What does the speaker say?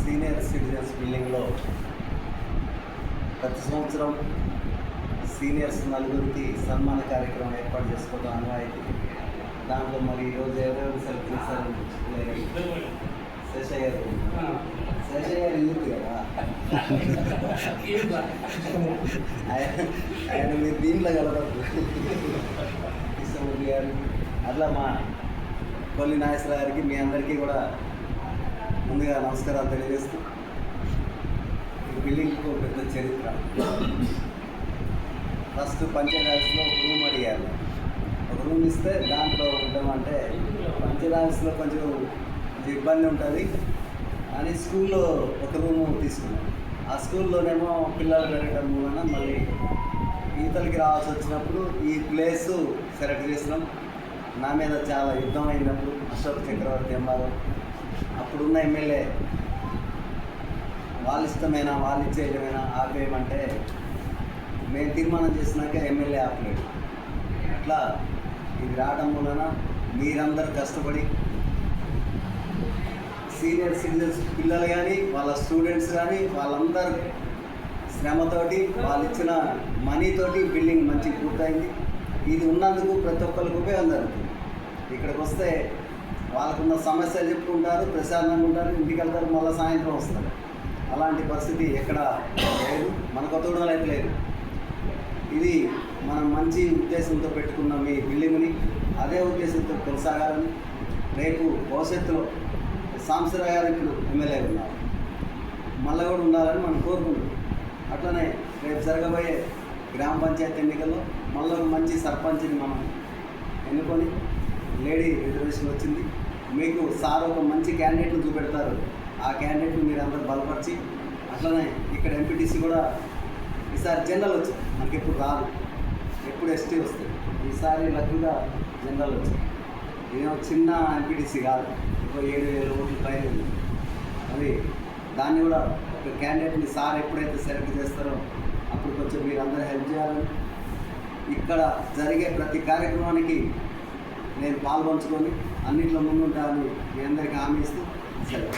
Senior citizens బిల్డింగ్లో ప్రతి సంవత్సరం సీనియర్స్ నలుగురికి సన్మాన కార్యక్రమం ఏర్పాటు చేసుకోవడం అనువాయితీ. దాంట్లో మరి ఈరోజు ఎవరెవరు సెలెక్ట్ చేశారు? శేషయ్య గారు. శేషయ్య గారు యూత్ కదా, ఆయన మీరు దీంట్లో కలపద్దు. కృష్ణమూర్తి గారు అట్లా మా కొల్లి నాగేశ్వర గారికి మీ అందరికీ కూడా ముందుగా నమస్కారాలు తెలియజేస్తూ, ఈ బిల్డింగ్కు పెద్ద చరిత్ర. ఫస్ట్ పంచాయతీలో ఒక రూమ్ అడిగారు, ఒక రూమ్ ఇస్తే దాంట్లో ఉంటామంటే పంచాయతీలో కొంచెం ఇబ్బంది ఉంటుంది అని స్కూల్లో ఒక రూము తీసుకున్నాం. ఆ స్కూల్లోనేమో పిల్లలు పెరగడం వలన మళ్ళీ ఈతలకి రావాల్సి వచ్చినప్పుడు ఈ ప్లేసు సెలెక్ట్ చేసినాం. నా మీద చాలా యుద్ధం అయినప్పుడు అశోక్ చక్రవర్తి ఎంఆర్ఓ అప్పుడున్న ఎమ్మెల్యే వాళ్ళ ఇష్టమైనా వాళ్ళు ఇచ్చేయడమైనా ఆపేయమంటే మేము తీర్మానం చేసినాక ఎమ్మెల్యే ఆపలేడు. అట్లా ఇది రావడం వలన మీరందరూ కష్టపడి సీనియర్ సిటిజన్స్ పిల్లలు కానీ వాళ్ళ స్టూడెంట్స్ కానీ వాళ్ళందరూ శ్రమతోటి వాళ్ళు ఇచ్చిన మనీతోటి బిల్డింగ్ మంచిగా పూర్తయింది. ఇది ఉన్నందుకు ప్రతి ఒక్కరికి ఉపయోగం జరుగుతుంది. ఇక్కడికి వస్తే వాళ్ళకున్న సమస్యలు చెప్పుకుంటారు, ప్రశాంతంగా ఉంటారు, ఇంటికి వెళ్తారు, మళ్ళీ సాయంత్రం వస్తారు. అలాంటి పరిస్థితి ఎక్కడ లేదు, మన కొత్తగూడెంలో అయితే లేదు. ఇది మనం మంచి ఉద్దేశంతో పెట్టుకున్న మీ బిల్డింగ్ని అదే ఉద్దేశంతో కొనసాగాలని, రేపు భవిష్యత్తులో సాంబశివరావు గారు ఇప్పుడు ఎమ్మెల్యే ఉన్నారు, మళ్ళీ కూడా ఉండాలని మనం కోరుకుంటున్నాం. అట్లనే రేపు జరగబోయే గ్రామ పంచాయతీ ఎన్నికల్లో మళ్ళీ మంచి సర్పంచ్ని మనం ఎన్నుకొని, లేడీ రిజర్వేషన్ వచ్చింది, మీకు సార్ ఒక మంచి క్యాండిడేట్ను చూపెడతారు. ఆ క్యాండిడేట్ని మీరు అందరూ బలపరిచి, అట్లనే ఇక్కడ ఎంపీటీసీ కూడా ఈసారి జనరల్ వచ్చింది, మనకి ఎప్పుడు రాదు, ఎప్పుడు ఎస్టీ వస్తుంది. ఈసారి లక్కుగా జనరల్ వచ్చింది. ఇదేమో చిన్న ఎంపీటీసీ కాదు, ఒక 7,000 ఓట్ల పైన ఉంది. అది దాన్ని కూడా ఒక క్యాండిడేట్ని సార్ ఎప్పుడైతే సెలెక్ట్ చేస్తారో అప్పుడు కొంచెం మీరు అందరూ హెల్ప్ చేయాలని, ఇక్కడ జరిగే ప్రతి కార్యక్రమానికి నేను పాల్పంచుకొని అన్నింటిలో ముందుంటానని మీ అందరికీ హామీ ఇస్తూ సెలవు.